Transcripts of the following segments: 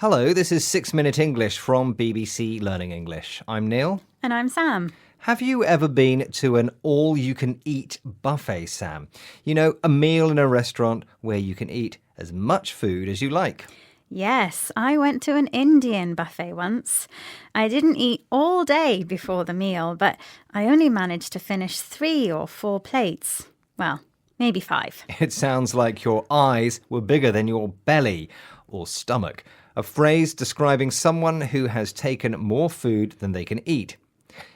Hello, this is 6 Minute English from BBC Learning English. I'm Neil. And I'm Sam. Have you ever been to an all-you-can-eat buffet, Sam? You know, a meal in a restaurant where you can eat as much food as you like. Yes, I went to an Indian buffet once. I didn't eat all day before the meal, but I only managed to finish 3 or 4 plates. Well, maybe 5. It sounds like your eyes were bigger than your belly or stomach, a phrase describing someone who has taken more food than they can eat.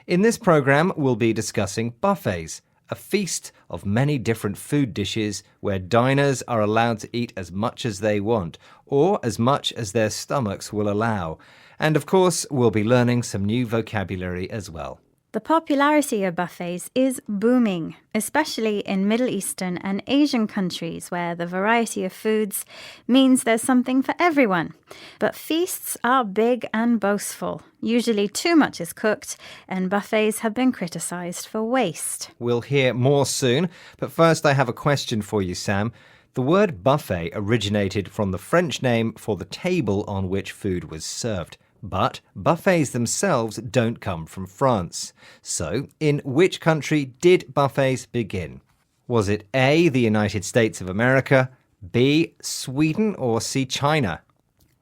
In this programme, we'll be discussing buffets, a feast of many different food dishes where diners are allowed to eat as much as they want, or as much as their stomachs will allow. And of course, we'll be learning some new vocabulary as well. The popularity of buffets is booming, especially in Middle Eastern and Asian countries where the variety of foods means there's something for everyone. But feasts are big and boastful. Usually too much is cooked, and buffets have been criticised for waste. We'll hear more soon, but first I have a question for you, Sam. The word buffet originated from the French name for the table on which food was served. But buffets themselves don't come from France. So, in which country did buffets begin? Was it A, the United States of America, B, Sweden, or C, China?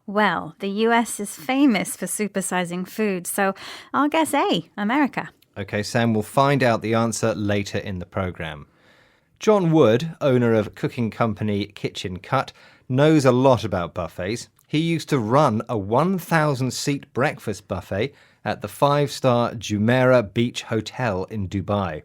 Well, the US is famous for supersizing food, so I'll guess A, America. OK, Sam, we'll find out the answer later in the programme. John Wood, owner of cooking company Kitchen Cut, knows a lot about buffets. He used to run a 1,000-seat breakfast buffet at the 5-star Jumeirah Beach Hotel in Dubai.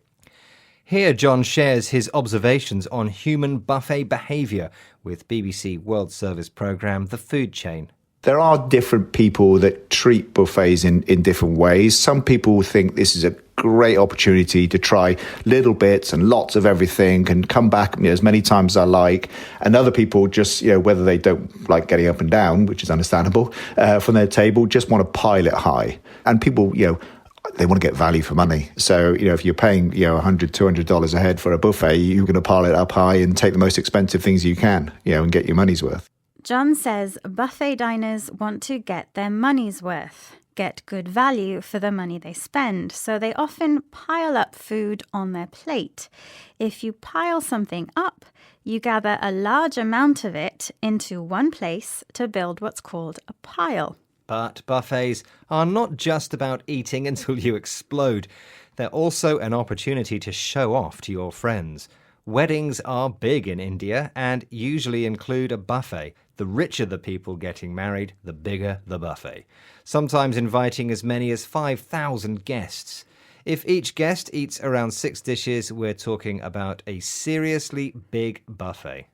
Here, John shares his observations on human buffet behaviour with BBC World Service programme The Food Chain. There are different people that treat buffets in different ways. Some people think this is a great opportunity to try little bits and lots of everything and come back as many times as I like. And other people just, whether they don't like getting up and down, which is understandable, from their table, just want to pile it high. And people, they want to get value for money. So, if you're paying, $100, $200 a head for a buffet, you're going to pile it up high and take the most expensive things you can, and get your money's worth. John says buffet diners want to get their money's worth, get good value for the money they spend, so they often pile up food on their plate. If you pile something up, you gather a large amount of it into one place to build what's called a pile. But buffets are not just about eating until you explode. They're also an opportunity to show off to your friends. Weddings are big in India and usually include a buffet. The richer the people getting married, the bigger the buffet. Sometimes inviting as many as 5,000 guests. If each guest eats around 6 dishes, we're talking about a seriously big buffet.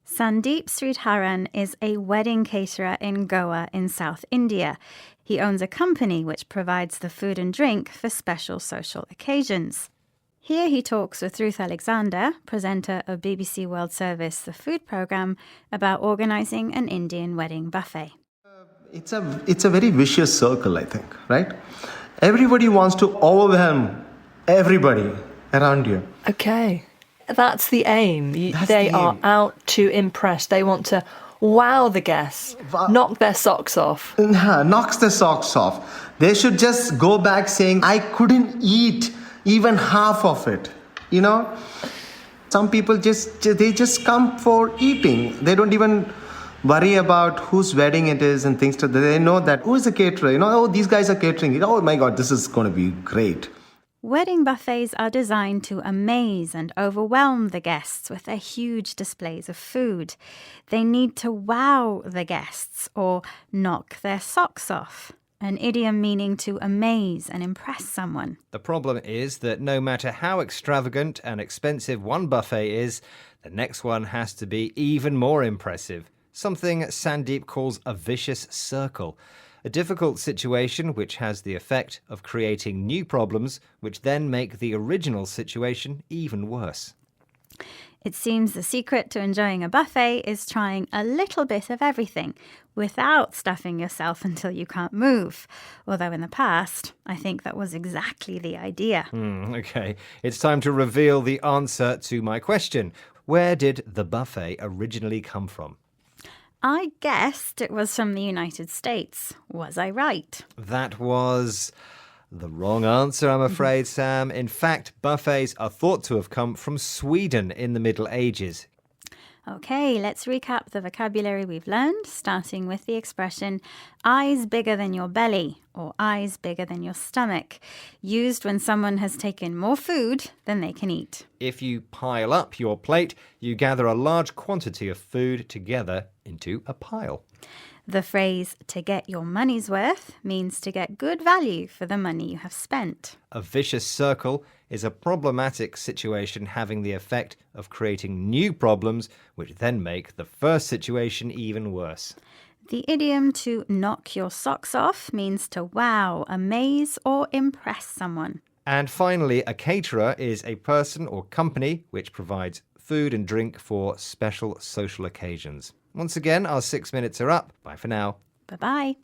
Sandeep Sridharan is a wedding caterer in Goa in South India. He owns a company which provides the food and drink for special social occasions. Here he talks with Ruth Alexander, presenter of BBC World Service The Food Programme, about organising an Indian wedding buffet. It's a very vicious circle, I think, right? Everybody wants to overwhelm everybody around you. Okay. That's the aim. That's they the are aim. out to impress. They want to wow the guests, knock their socks off. Knocks the socks off. They should just go back saying, I couldn't eat even half of it. Some people just come for eating. They don't even worry about whose wedding it is and things like that. They know that who is the caterer. These guys are catering. Oh my God, this is going to be great. Wedding buffets are designed to amaze and overwhelm the guests with their huge displays of food. They need to wow the guests or knock their socks off, an idiom meaning to amaze and impress someone. The problem is that no matter how extravagant and expensive one buffet is, the next one has to be even more impressive. Something Sandeep calls a vicious circle. A difficult situation which has the effect of creating new problems which then make the original situation even worse. It seems the secret to enjoying a buffet is trying a little bit of everything without stuffing yourself until you can't move. Although in the past, I think that was exactly the idea. Okay, it's time to reveal the answer to my question. Where did the buffet originally come from? I guessed it was from the United States. Was I right? That was the wrong answer, I'm afraid, Sam. In fact, buffets are thought to have come from Sweden in the Middle Ages. Okay, let's recap the vocabulary we've learned, starting with the expression eyes bigger than your belly or eyes bigger than your stomach, used when someone has taken more food than they can eat. If you pile up your plate, you gather a large quantity of food together into a pile. The phrase to get your money's worth means to get good value for the money you have spent. A vicious circle is a problematic situation having the effect of creating new problems, which then make the first situation even worse. The idiom to knock your socks off means to wow, amaze, or impress someone. And finally, a caterer is a person or company which provides food and drink for special social occasions. Once again, our 6 minutes are up. Bye for now. Bye-bye.